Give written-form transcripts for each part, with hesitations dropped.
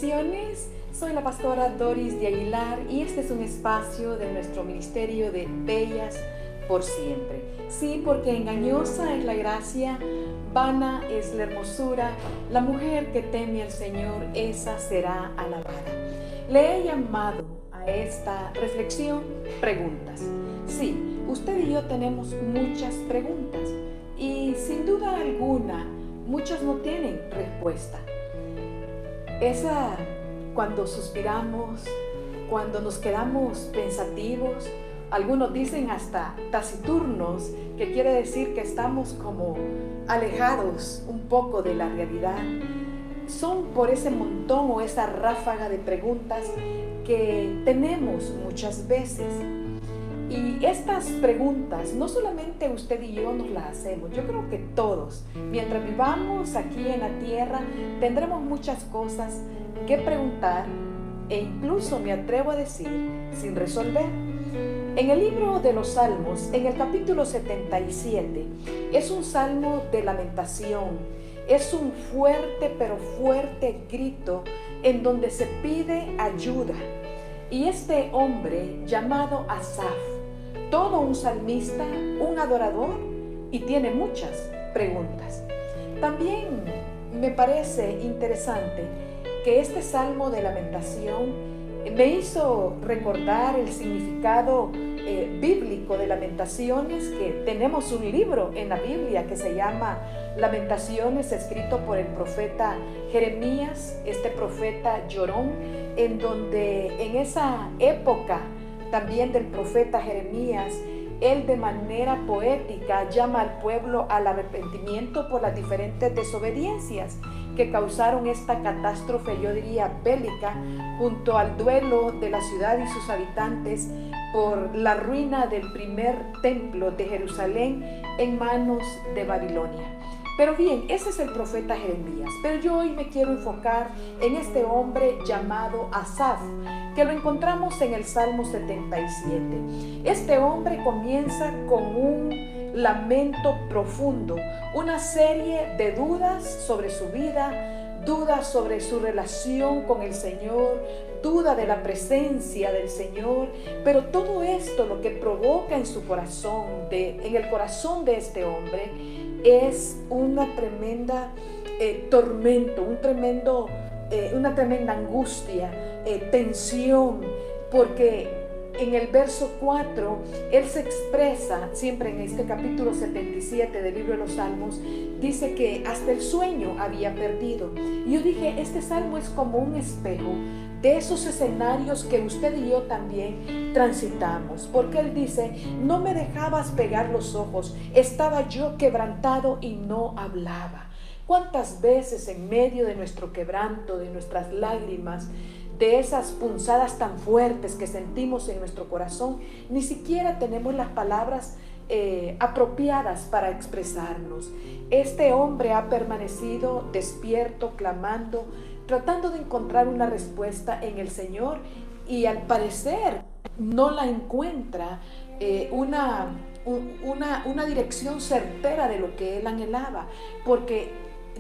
Bendiciones. Soy la pastora Doris de Aguilar y este es un espacio de nuestro ministerio de Bellas por Siempre. Sí, porque engañosa es la gracia, vana es la hermosura, la mujer que teme al Señor, esa será alabada. Le he llamado a esta reflexión preguntas. Sí, usted y yo tenemos muchas preguntas y sin duda alguna muchas no tienen respuesta. Cuando suspiramos, cuando nos quedamos pensativos, algunos dicen hasta taciturnos, que quiere decir que estamos como alejados un poco de la realidad. Son por ese montón o esa ráfaga de preguntas que tenemos muchas veces. Y estas preguntas, no solamente usted y yo nos las hacemos, yo creo que todos, mientras vivamos aquí en la tierra, tendremos muchas cosas que preguntar e incluso me atrevo a decir, sin resolver. En el libro de los Salmos, en el capítulo 77, es un salmo de lamentación, es un fuerte pero fuerte grito en donde se pide ayuda. Y este hombre llamado Asaf, todo un salmista, un adorador, y tiene muchas preguntas. También me parece interesante que este salmo de lamentación me hizo recordar el significado bíblico de lamentaciones, que tenemos un libro en la Biblia que se llama Lamentaciones, escrito por el profeta Jeremías, este profeta llorón, en donde en esa época también del profeta Jeremías, él de manera poética llama al pueblo al arrepentimiento por las diferentes desobediencias que causaron esta catástrofe, yo diría bélica, junto al duelo de la ciudad y sus habitantes por la ruina del primer templo de Jerusalén en manos de Babilonia. Pero bien, ese es el profeta Jeremías. Pero yo hoy me quiero enfocar en este hombre llamado Asaf, que lo encontramos en el Salmo 77. Este hombre comienza con un lamento profundo, una serie de dudas sobre su vida, dudas sobre su relación con el Señor, duda de la presencia del Señor, pero todo esto lo que provoca en su corazón, en el corazón de este hombre, es una tremenda tormento, una tremenda angustia, tensión, porque en el verso 4, él se expresa, siempre en este capítulo 77 del libro de los Salmos, dice que hasta el sueño había perdido. Y yo dije, este salmo es como un espejo de esos escenarios que usted y yo también transitamos, porque él dice, no me dejabas pegar los ojos, estaba yo quebrantado y no hablaba. ¿Cuántas veces en medio de nuestro quebranto, de nuestras lágrimas, de esas punzadas tan fuertes que sentimos en nuestro corazón, ni siquiera tenemos las palabras apropiadas para expresarnos? Este hombre ha permanecido despierto, clamando, tratando de encontrar una respuesta en el Señor, y al parecer no la encuentra una dirección certera de lo que él anhelaba, porque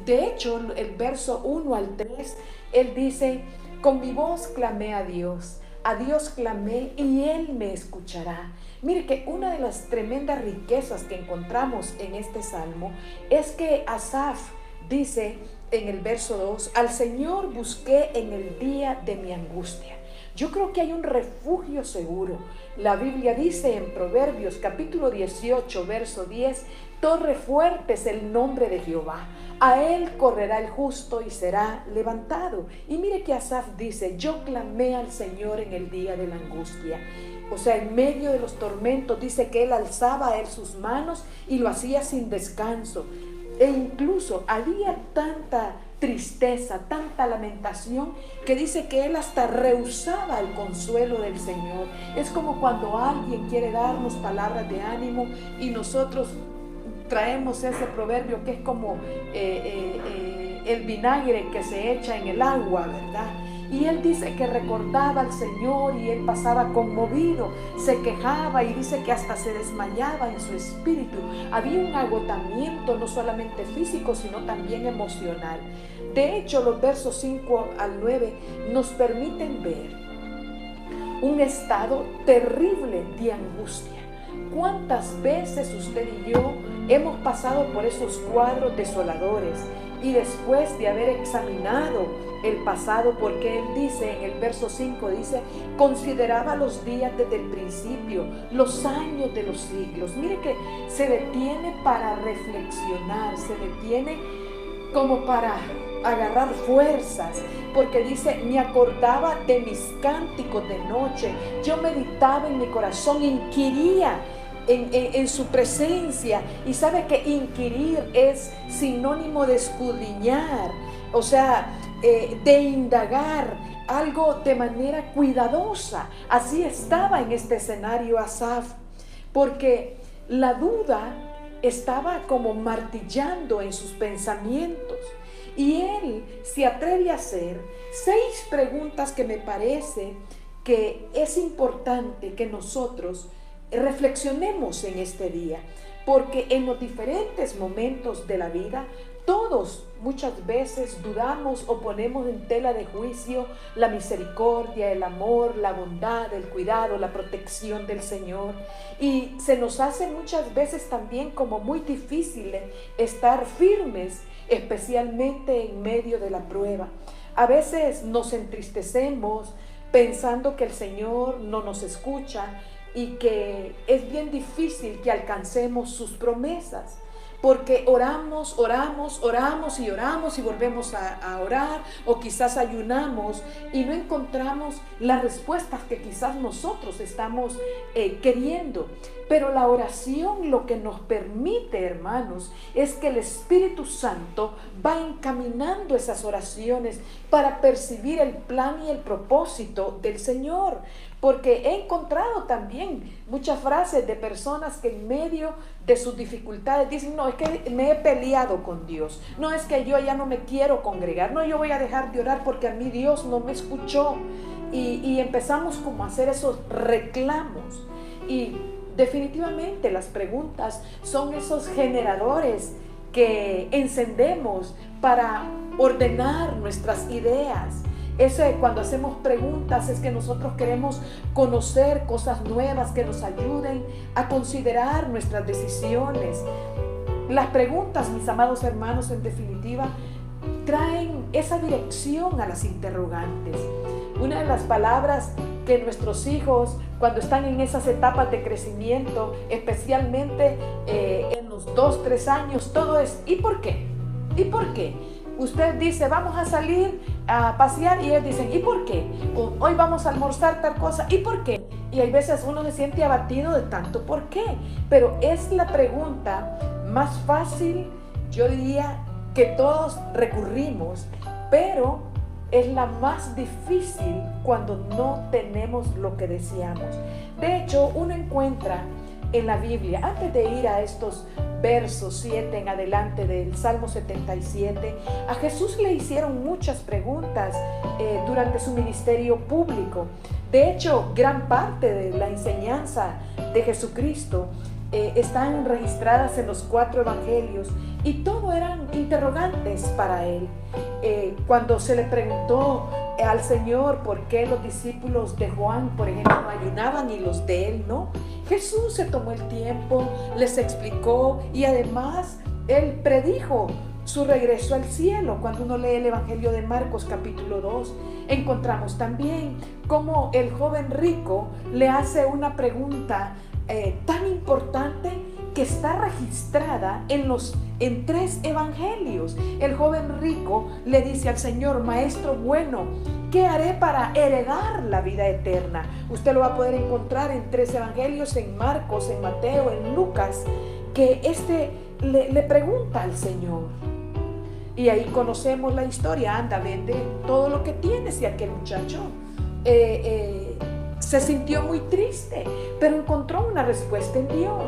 de hecho el verso 1 al 3, él dice, con mi voz clamé a Dios clamé y Él me escuchará. Mire que una de las tremendas riquezas que encontramos en este salmo es que Asaf dice en el verso 2, al Señor busqué en el día de mi angustia. Yo creo que hay un refugio seguro. La Biblia dice en Proverbios capítulo 18, verso 10, torre fuerte es el nombre de Jehová. A él correrá el justo y será levantado. Y mire que Asaf dice, yo clamé al Señor en el día de la angustia. O sea, en medio de los tormentos, dice que él alzaba a él sus manos y lo hacía sin descanso. E incluso había tanta tristeza, tanta lamentación, que dice que él hasta rehusaba el consuelo del Señor. Es como cuando alguien quiere darnos palabras de ánimo y nosotros traemos ese proverbio que es como el vinagre que se echa en el agua, ¿verdad? Y él dice que recordaba al Señor y él pasaba conmovido, se quejaba y dice que hasta se desmayaba en su espíritu. Había un agotamiento no solamente físico, sino también emocional. De hecho, los versos 5 al 9 nos permiten ver un estado terrible de angustia. ¿Cuántas veces usted y yo hemos pasado por esos cuadros desoladores y después de haber examinado el pasado, porque él dice en el verso 5, dice, consideraba los días desde el principio, los años de los siglos? Mire que se detiene para reflexionar, se detiene como para agarrar fuerzas, porque dice, me acordaba de mis cánticos de noche, yo meditaba en mi corazón, inquiría en su presencia. Y sabe que inquirir es sinónimo de escudriñar, o sea, de indagar algo de manera cuidadosa. Así estaba en este escenario Asaf, porque la duda estaba como martillando en sus pensamientos. Y él se atreve a hacer 6 preguntas que me parece que es importante que nosotros reflexionemos en este día, porque en los diferentes momentos de la vida todos muchas veces dudamos o ponemos en tela de juicio la misericordia, el amor, la bondad, el cuidado, la protección del Señor, y se nos hace muchas veces también como muy difícil estar firmes, especialmente en medio de la prueba. A veces nos entristecemos pensando que el Señor no nos escucha y que es bien difícil que alcancemos sus promesas, porque oramos y volvemos a orar, o quizás ayunamos y no encontramos las respuestas que quizás nosotros estamos queriendo. Pero la oración lo que nos permite, hermanos, es que el Espíritu Santo va encaminando esas oraciones para percibir el plan y el propósito del Señor. Porque he encontrado también muchas frases de personas que en medio de sus dificultades dicen, no, es que me he peleado con Dios, no, es que yo ya no me quiero congregar, no, yo voy a dejar de orar porque a mí Dios no me escuchó. Y empezamos como a hacer esos reclamos. Y definitivamente las preguntas son esos generadores que encendemos para ordenar nuestras ideas. Cuando hacemos preguntas es que nosotros queremos conocer cosas nuevas que nos ayuden a considerar nuestras decisiones. Las preguntas, mis amados hermanos, en definitiva, traen esa dirección a las interrogantes. Una de las palabras que nuestros hijos, cuando están en esas etapas de crecimiento, especialmente en los 2, 3 años, todo es ¿y por qué? ¿Y por qué? Usted dice, vamos a salir a pasear, y ellos dicen, ¿y por qué? O, hoy vamos a almorzar tal cosa, ¿y por qué? Y hay veces uno se siente abatido de tanto ¿por qué? Pero es la pregunta más fácil, yo diría, que todos recurrimos, pero es la más difícil cuando no tenemos lo que deseamos. De hecho, uno encuentra en la Biblia, antes de ir a estos versos 7 en adelante del Salmo 77, a Jesús le hicieron muchas preguntas durante su ministerio público. De hecho, gran parte de la enseñanza de Jesucristo están registradas en los 4 evangelios, y todo eran interrogantes para él. Cuando se le preguntó al Señor por qué los discípulos de Juan, por ejemplo, no ayunaban y los de él no, Jesús se tomó el tiempo, les explicó, y además él predijo su regreso al cielo. Cuando uno lee el Evangelio de Marcos capítulo 2, encontramos también cómo el joven rico le hace una pregunta tan importante que está registrada en 3 evangelios. El joven rico le dice al Señor, Maestro bueno, ¿qué haré para heredar la vida eterna? Usted lo va a poder encontrar en 3 evangelios, en Marcos, en Mateo, en Lucas, que le pregunta al Señor. Y ahí conocemos la historia. Anda, vende todo lo que tienes. Y aquel muchacho se sintió muy triste, pero encontró una respuesta en Dios.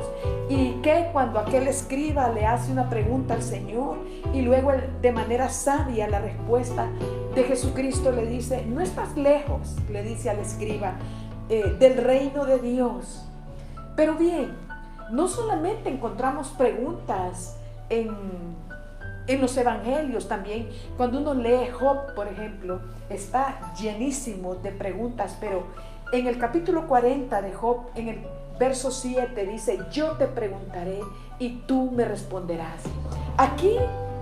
Y que cuando aquel escriba le hace una pregunta al Señor, y luego de manera sabia la respuesta de Jesucristo le dice, no estás lejos, le dice al escriba, del reino de Dios. Pero bien, no solamente encontramos preguntas en En los evangelios también, cuando uno lee Job, por ejemplo, está llenísimo de preguntas, pero en el capítulo 40 de Job, en el verso 7 dice: yo te preguntaré y tú me responderás. Aquí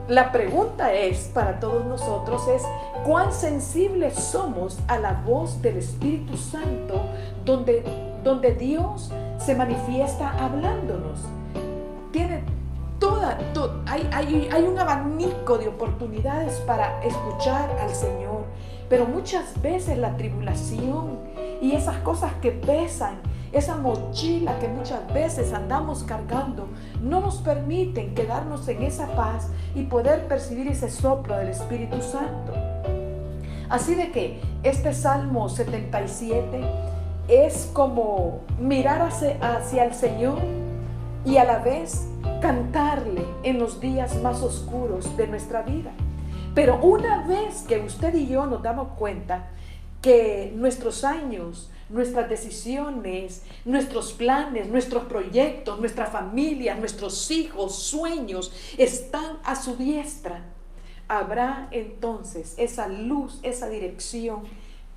la pregunta es para todos nosotros es: ¿cuán sensibles somos a la voz del Espíritu Santo donde Dios se manifiesta hablándonos? Hay un abanico de oportunidades para escuchar al Señor, pero muchas veces la tribulación y esas cosas que pesan, esa mochila que muchas veces andamos cargando, no nos permiten quedarnos en esa paz y poder percibir ese soplo del Espíritu Santo. Así de que este Salmo 77 es como mirar hacia el Señor y a la vez cantarle en los días más oscuros de nuestra vida. Pero una vez que usted y yo nos damos cuenta que nuestros años, nuestras decisiones, nuestros planes, nuestros proyectos, nuestra familia, nuestros hijos, sueños están a su diestra, habrá entonces esa luz, esa dirección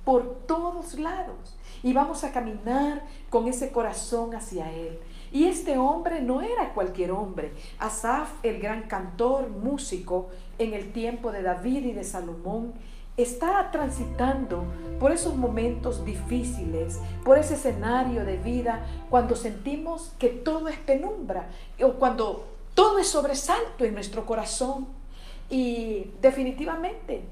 por todos lados y vamos a caminar con ese corazón hacia Él. Y este hombre no era cualquier hombre. Asaf, el gran cantor, músico en el tiempo de David y de Salomón, está transitando por esos momentos difíciles, por ese escenario de vida cuando sentimos que todo es penumbra o cuando todo es sobresalto en nuestro corazón. Y definitivamente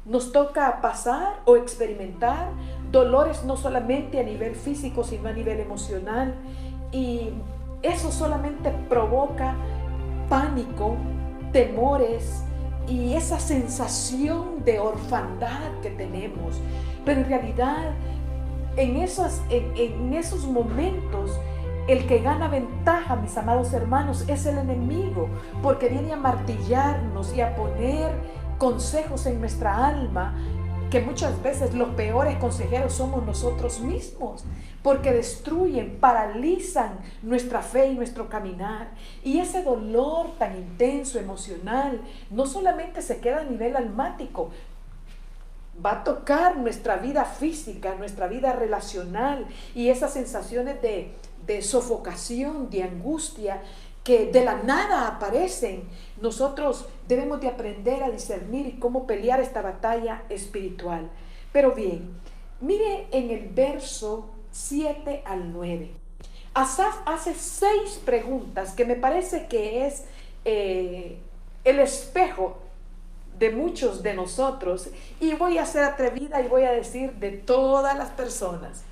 nos toca pasar o experimentar dolores no solamente a nivel físico, sino a nivel emocional. Y eso solamente provoca pánico, temores y esa sensación de orfandad que tenemos. Pero en realidad, en esos momentos, el que gana ventaja, mis amados hermanos, es el enemigo, porque viene a martillarnos y a poner consejos en nuestra alma, que muchas veces los peores consejeros somos nosotros mismos, porque destruyen, paralizan nuestra fe y nuestro caminar. Y ese dolor tan intenso, emocional, no solamente se queda a nivel almático, va a tocar nuestra vida física, nuestra vida relacional, y esas sensaciones de sofocación, de angustia, que de la nada aparecen. Nosotros debemos de aprender a discernir y cómo pelear esta batalla espiritual. Pero bien, mire en el verso 7 al 9. Asaf hace 6 preguntas que me parece que es el espejo de muchos de nosotros, y voy a ser atrevida y voy a decir de todas las personas.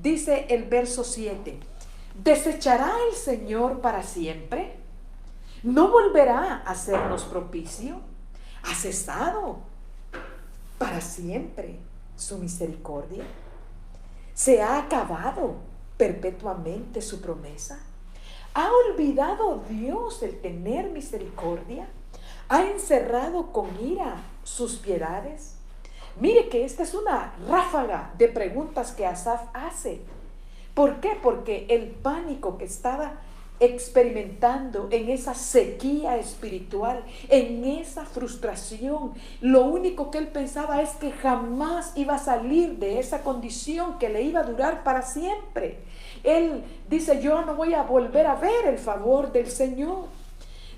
Dice el verso 7: ¿desechará el Señor para siempre? ¿No volverá a hacernos propicio? ¿Ha cesado para siempre su misericordia? ¿Se ha acabado perpetuamente su promesa? ¿Ha olvidado Dios el tener misericordia? ¿Ha encerrado con ira sus piedades? Mire que esta es una ráfaga de preguntas que Asaf hace. ¿Por qué? Porque el pánico que estaba experimentando en esa sequía espiritual, en esa frustración, lo único que él pensaba es que jamás iba a salir de esa condición que le iba a durar para siempre. Él dice: yo no voy a volver a ver el favor del Señor.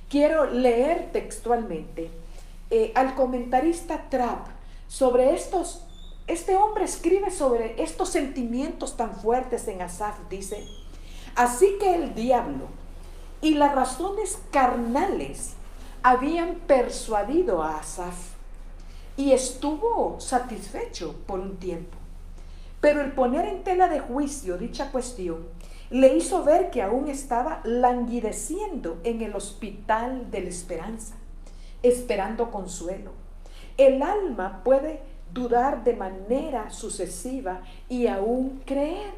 Quiero leer textualmente al comentarista Trapp sobre estos. Este hombre escribe sobre estos sentimientos tan fuertes en Asaf. Dice: así que el diablo y las razones carnales habían persuadido a Asaf y estuvo satisfecho por un tiempo. Pero el poner en tela de juicio dicha cuestión le hizo ver que aún estaba languideciendo en el hospital de la esperanza, esperando consuelo. El alma puede dudar de manera sucesiva y aún creer.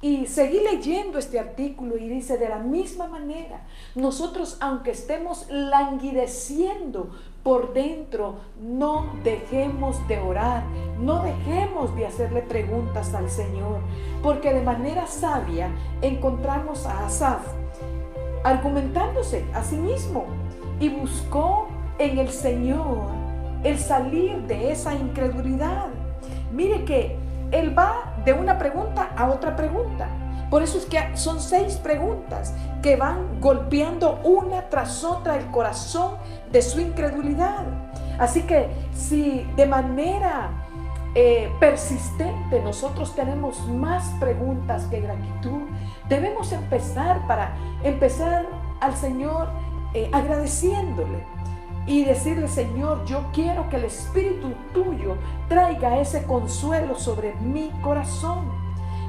Y seguí leyendo este artículo y dice: de la misma manera, nosotros, aunque estemos languideciendo por dentro, no dejemos de orar, no dejemos de hacerle preguntas al Señor, porque de manera sabia encontramos a Asaf argumentándose a sí mismo y buscó en el Señor el salir de esa incredulidad. Mire que Él va de una pregunta a otra pregunta. Por eso es que son 6 preguntas que van golpeando una tras otra el corazón de su incredulidad. Así que si de manera persistente nosotros tenemos más preguntas que gratitud, debemos empezar al Señor agradeciéndole y decirle: Señor, yo quiero que el Espíritu tuyo traiga ese consuelo sobre mi corazón.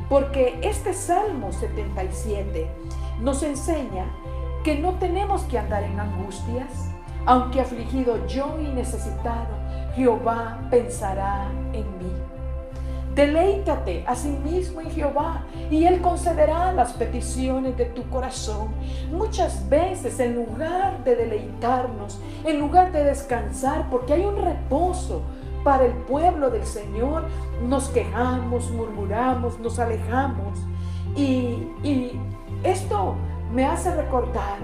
Porque este Salmo 77 nos enseña que no tenemos que andar en angustias. Aunque afligido yo y necesitado, Jehová pensará en mí. Deleítate a sí mismo en Jehová y Él concederá las peticiones de tu corazón. Muchas veces, en lugar de deleitarnos, en lugar de descansar, porque hay un reposo para el pueblo del Señor, nos quejamos, murmuramos, nos alejamos. Y esto me hace recordar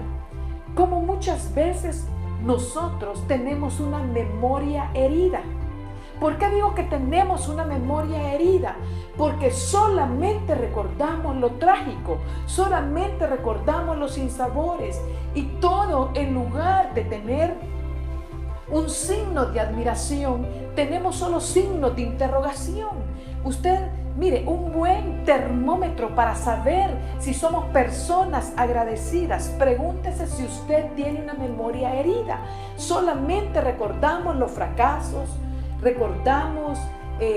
cómo muchas veces nosotros tenemos una memoria herida. ¿Por qué digo que tenemos una memoria herida? Porque solamente recordamos lo trágico, solamente recordamos los sinsabores, y todo, en lugar de tener un signo de admiración, tenemos solo signos de interrogación. Usted, mire, un buen termómetro para saber si somos personas agradecidas, pregúntese si usted tiene una memoria herida. Solamente recordamos los fracasos, recordamos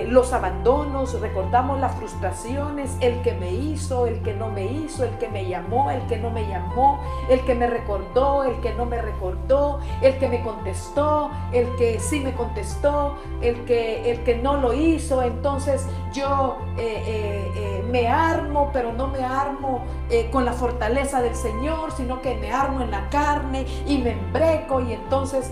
los abandonos, recordamos las frustraciones, el que me hizo, el que no me hizo, el que me llamó, el que no me llamó, el que me recordó, el que no me recordó, el que me contestó, el que sí me contestó, el que no lo hizo. Entonces yo me armo, pero no me armo con la fortaleza del Señor, sino que me armo en la carne y me embreco, y entonces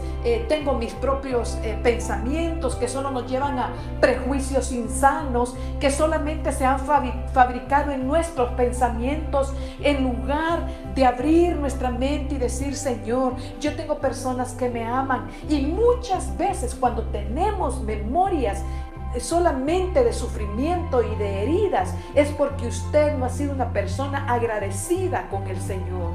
tengo mis propios pensamientos que solo nos llevan a prejuicios insanos que solamente se han fabricado en nuestros pensamientos, en lugar de abrir nuestra mente y decir: Señor, yo tengo personas que me aman. Y muchas veces, cuando tenemos memorias solamente de sufrimiento y de heridas, es porque usted no ha sido una persona agradecida con el Señor.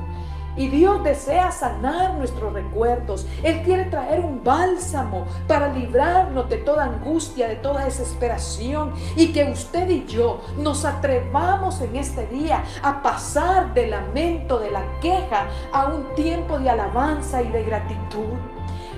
Y Dios desea sanar nuestros recuerdos. Él quiere traer un bálsamo para librarnos de toda angustia, de toda desesperación, y que usted y yo nos atrevamos en este día a pasar del lamento, de la queja, a un tiempo de alabanza y de gratitud.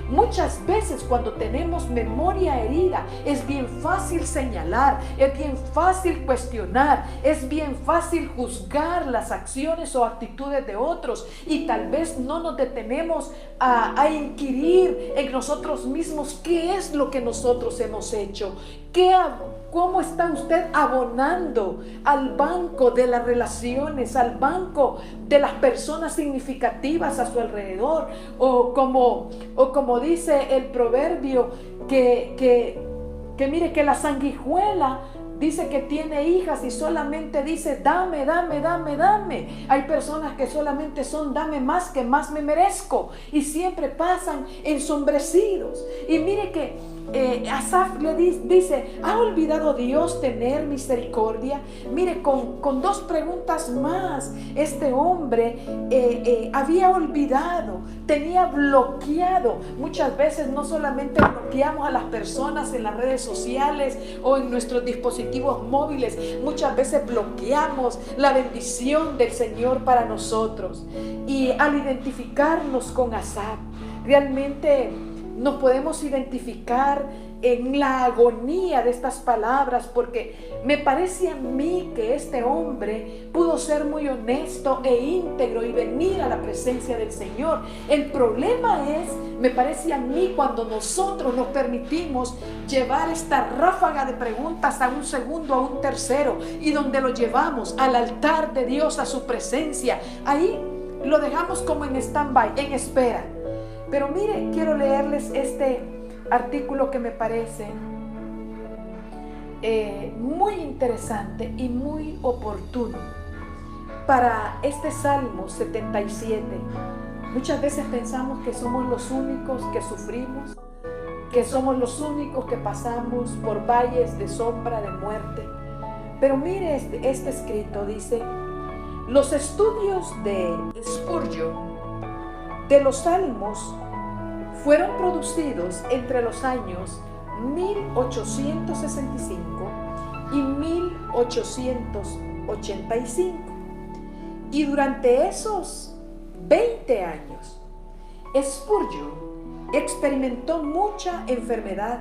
Muchas veces, cuando tenemos memoria herida, es bien fácil señalar, es bien fácil cuestionar, es bien fácil juzgar las acciones o actitudes de otros, y tal vez no nos detenemos a inquirir en nosotros mismos qué es lo que nosotros hemos hecho. ¿Cómo está usted abonando al banco de las relaciones, al banco de las personas significativas a su alrededor? O como dice el proverbio, que mire, que la sanguijuela dice que tiene hijas y solamente dice: dame, dame, dame, dame. Hay personas que solamente son: dame más, que más me merezco, y siempre pasan ensombrecidos. Y mire que Asaf le dice: ¿ha olvidado Dios tener misericordia? Mire, con 2 preguntas más, este hombre había olvidado, tenía bloqueado. Muchas veces no solamente bloqueamos a las personas en las redes sociales o en nuestros dispositivos móviles, muchas veces bloqueamos la bendición del Señor para nosotros. Y al identificarnos con Asaf, realmente nos podemos identificar en la agonía de estas palabras, porque me parece a mí que este hombre pudo ser muy honesto e íntegro y venir a la presencia del Señor. El problema es, me parece a mí, cuando nosotros nos permitimos llevar esta ráfaga de preguntas a un segundo, a un tercero, y donde lo llevamos al altar de Dios, a su presencia. Ahí lo dejamos como en stand-by, en espera. Pero mire, quiero leerles este artículo que me parece muy interesante y muy oportuno para este Salmo 77, Muchas veces pensamos que somos los únicos que sufrimos, que somos los únicos que pasamos por valles de sombra de muerte. Pero mire este escrito, dice: los estudios de Spurgeon de los Salmos fueron producidos entre los años 1865 y 1885. Y durante esos 20 años, Spurgeon experimentó mucha enfermedad,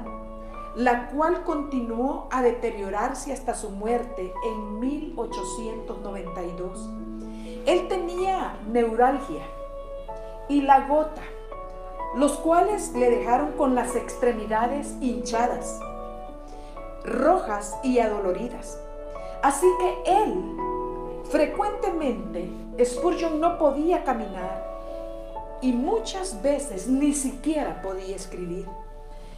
la cual continuó a deteriorarse hasta su muerte en 1892. Él tenía neuralgia y la gota, los cuales le dejaron con las extremidades hinchadas, rojas y adoloridas. Así que él, frecuentemente, Spurgeon no podía caminar y muchas veces ni siquiera podía escribir.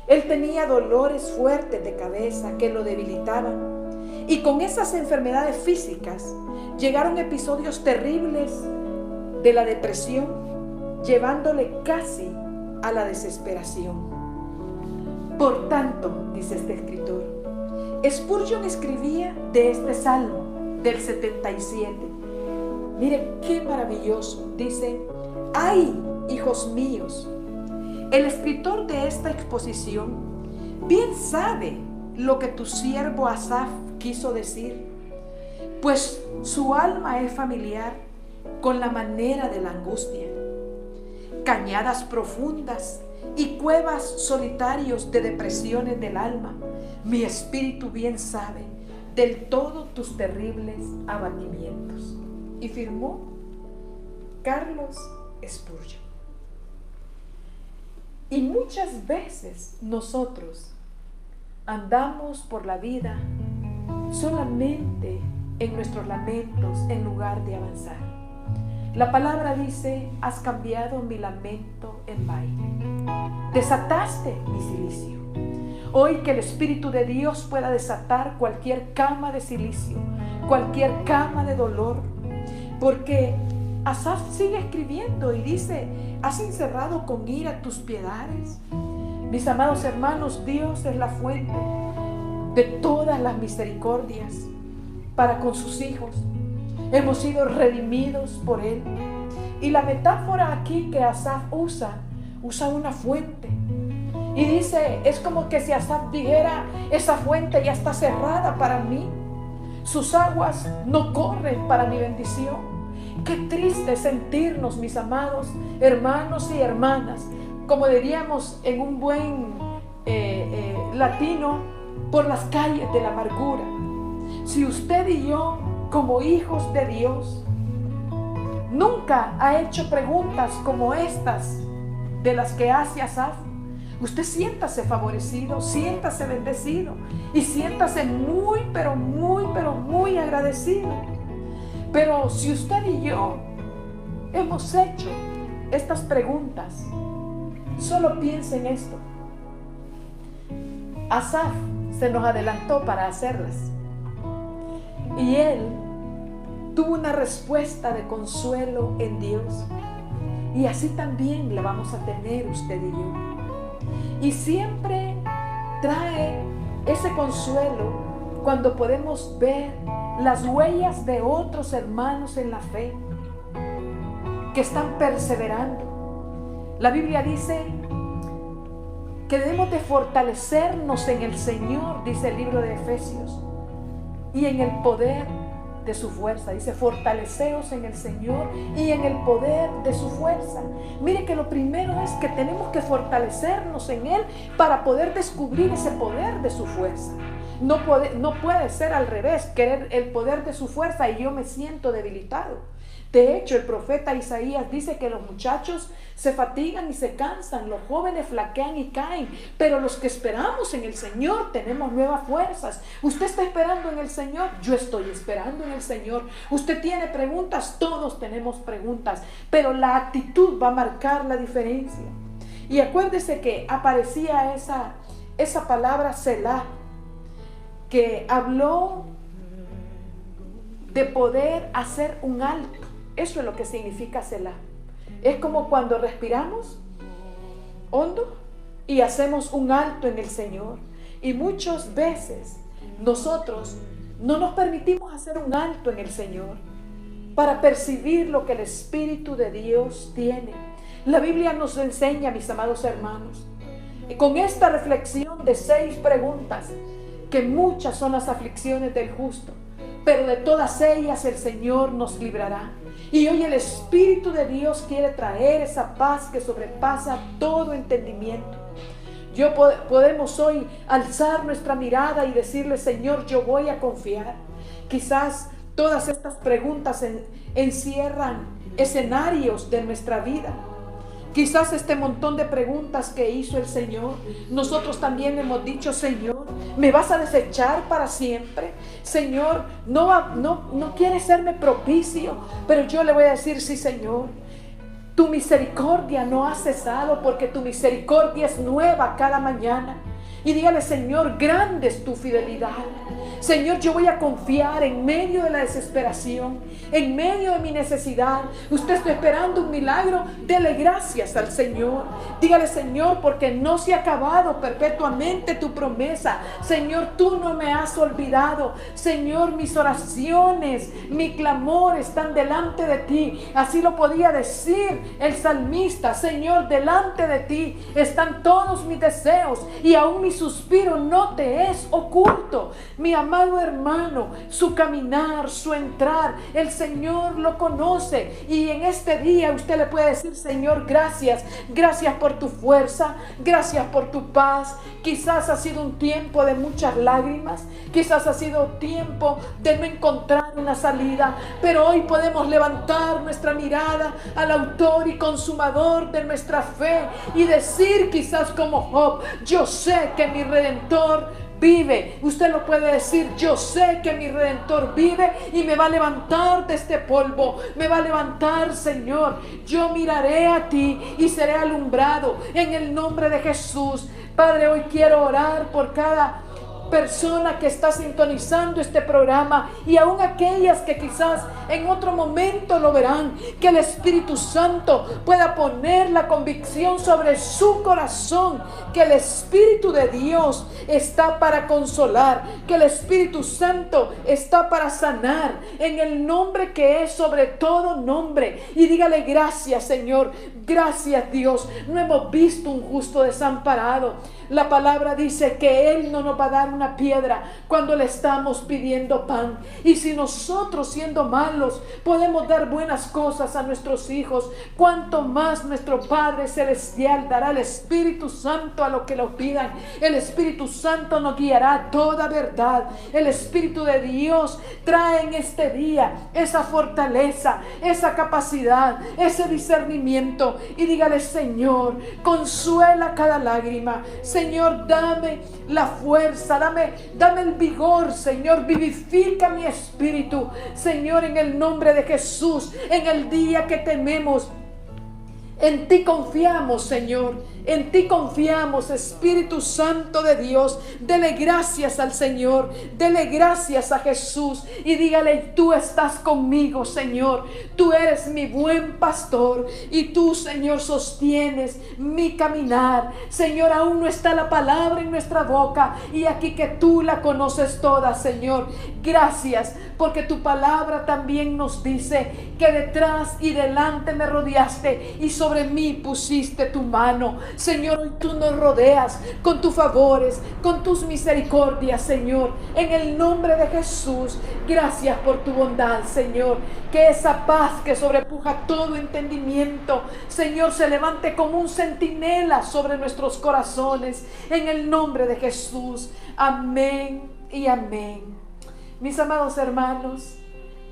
Él tenía dolores fuertes de cabeza que lo debilitaban, y con esas enfermedades físicas llegaron episodios terribles de la depresión, llevándole casi a la desesperación. Por tanto, dice este escritor, Spurgeon escribía de este salmo del 77. Mire qué maravilloso. Dice: ¡ay, hijos míos! El escritor de esta exposición bien sabe lo que tu siervo Asaf quiso decir, pues su alma es familiar con la manera de la angustia. Cañadas profundas y cuevas solitarios de depresiones del alma, mi espíritu bien sabe del todo tus terribles abatimientos. Y firmó Carlos Spurgeon. Y muchas veces nosotros andamos por la vida solamente en nuestros lamentos en lugar de avanzar. La palabra dice: has cambiado mi lamento en baile, desataste mi cilicio. Hoy que el Espíritu de Dios pueda desatar cualquier cama de cilicio, cualquier cama de dolor, porque Asaf sigue escribiendo y dice: ¿has encerrado con ira tus piedades? Mis amados hermanos, Dios es la fuente de todas las misericordias para con sus hijos. Hemos sido redimidos por Él. Y la metáfora aquí que Asaf usa una fuente. Y dice, es como que si Asaf dijera: esa fuente ya está cerrada para mí. Sus aguas no corren para mi bendición. Qué triste sentirnos, mis amados hermanos y hermanas, como diríamos en un buen latino, por las calles de la amargura. Si usted y yo, como hijos de Dios, nunca ha hecho preguntas como estas de las que hace Asaf, usted siéntase favorecido, siéntase bendecido y siéntase muy, pero muy, pero muy agradecido. Pero si usted y yo hemos hecho estas preguntas, solo piense en esto: Asaf se nos adelantó para hacerlas, y él tuvo una respuesta de consuelo en Dios, y así también la vamos a tener usted y yo. Y siempre trae ese consuelo cuando podemos ver las huellas de otros hermanos en la fe que están perseverando. La Biblia dice que debemos de fortalecernos en el Señor, dice el libro de Efesios, y en el poder de su fuerza. Dice: fortaleceos en el Señor y en el poder de su fuerza. Mire que lo primero es que tenemos que fortalecernos en Él para poder descubrir ese poder de su fuerza. No puede ser al revés, querer el poder de su fuerza y yo me siento debilitado. De hecho, el profeta Isaías dice que los muchachos se fatigan y se cansan, los jóvenes flaquean y caen, pero los que esperamos en el Señor tenemos nuevas fuerzas. Usted está esperando en el Señor, yo estoy esperando en el Señor. Usted tiene preguntas, todos tenemos preguntas, pero la actitud va a marcar la diferencia. Y acuérdese que aparecía esa palabra Selah, que habló de poder hacer un alto. Eso es lo que significa Selah. Es como cuando respiramos hondo y hacemos un alto en el Señor. Y muchas veces nosotros no nos permitimos hacer un alto en el Señor para percibir lo que el Espíritu de Dios tiene. La Biblia nos enseña, mis amados hermanos, con esta reflexión de 6 preguntas, que muchas son las aflicciones del justo, pero de todas ellas el Señor nos librará. Y hoy el Espíritu de Dios quiere traer esa paz que sobrepasa todo entendimiento. Podemos hoy alzar nuestra mirada y decirle: Señor, yo voy a confiar. Quizás todas estas preguntas encierran escenarios de nuestra vida. Quizás este montón de preguntas que hizo el Señor, nosotros también hemos dicho: Señor, ¿me vas a desechar para siempre? Señor, no quieres serme propicio. Pero yo le voy a decir: sí, Señor, tu misericordia no ha cesado, porque tu misericordia es nueva cada mañana. Y dígale: Señor, grande es tu fidelidad. Señor, yo voy a confiar en medio de la desesperación, en medio de mi necesidad. Usted está esperando un milagro, dele gracias al Señor. Dígale: Señor, porque no se ha acabado perpetuamente tu promesa. Señor, tú no me has olvidado. Señor, mis oraciones, mi clamor están delante de ti. Así lo podía decir el salmista: Señor, delante de ti están todos mis deseos, y aún mi suspiro no te es oculto. Mi amado hermano, su caminar, su entrar, el Señor lo conoce. Y en este día usted le puede decir: Señor, gracias. Gracias por tu fuerza, gracias por tu paz. Quizás ha sido un tiempo de muchas lágrimas, quizás ha sido tiempo de no encontrar una salida, pero hoy podemos levantar nuestra mirada al autor y consumador de nuestra fe y decir, quizás como Job: yo sé que mi Redentor vive. Usted lo puede decir: yo sé que mi Redentor vive y me va a levantar de este polvo, me va a levantar, Señor. Yo miraré a ti y seré alumbrado en el nombre de Jesús. Padre, hoy quiero orar por cada persona que está sintonizando este programa, y aún aquellas que quizás en otro momento lo verán. Que el Espíritu Santo pueda poner la convicción sobre su corazón que el Espíritu de Dios está para consolar, que el Espíritu Santo está para sanar, en el nombre que es sobre todo nombre. Y dígale: gracias, Señor, gracias, Dios. No hemos visto un justo desamparado. La palabra dice que Él no nos va a dar una piedra cuando le estamos pidiendo pan. Y si nosotros, siendo malos, podemos dar buenas cosas a nuestros hijos, cuánto más nuestro Padre Celestial dará el Espíritu Santo a los que lo pidan. El Espíritu Santo nos guiará a toda verdad. El Espíritu de Dios trae en este día esa fortaleza, esa capacidad, ese discernimiento. Y dígale: Señor, consuela cada lágrima. Señor, dame la fuerza, dame el vigor, Señor, vivifica mi espíritu, Señor, en el nombre de Jesús. En el día que tememos, en ti confiamos, Señor. En ti confiamos, Espíritu Santo de Dios. Dele gracias al Señor, dele gracias a Jesús y dígale: tú estás conmigo, Señor. Tú eres mi buen pastor y tú, Señor, sostienes mi caminar. Señor, aún no está la palabra en nuestra boca, y aquí que tú la conoces toda, Señor. Gracias, porque tu palabra también nos dice que detrás y delante me rodeaste y sobre mí pusiste tu mano. Señor, hoy tú nos rodeas con tus favores, con tus misericordias, Señor, en el nombre de Jesús. Gracias por tu bondad, Señor. Que esa paz que sobrepuja todo entendimiento, Señor, se levante como un centinela sobre nuestros corazones, en el nombre de Jesús. Amén y amén. Mis amados hermanos,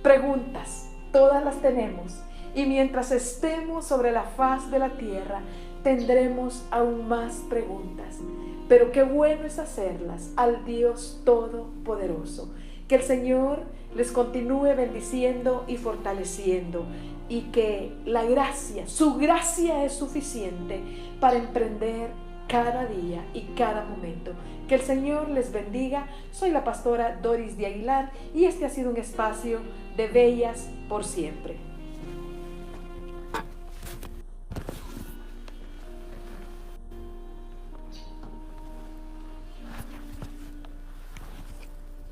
preguntas, todas las tenemos, y mientras estemos sobre la faz de la tierra, tendremos aún más preguntas, pero qué bueno es hacerlas al Dios Todopoderoso. Que el Señor les continúe bendiciendo y fortaleciendo, y que la gracia, su gracia es suficiente para emprender cada día y cada momento. Que el Señor les bendiga. Soy la pastora Doris de Aguilar y este ha sido un espacio de Bellas por Siempre.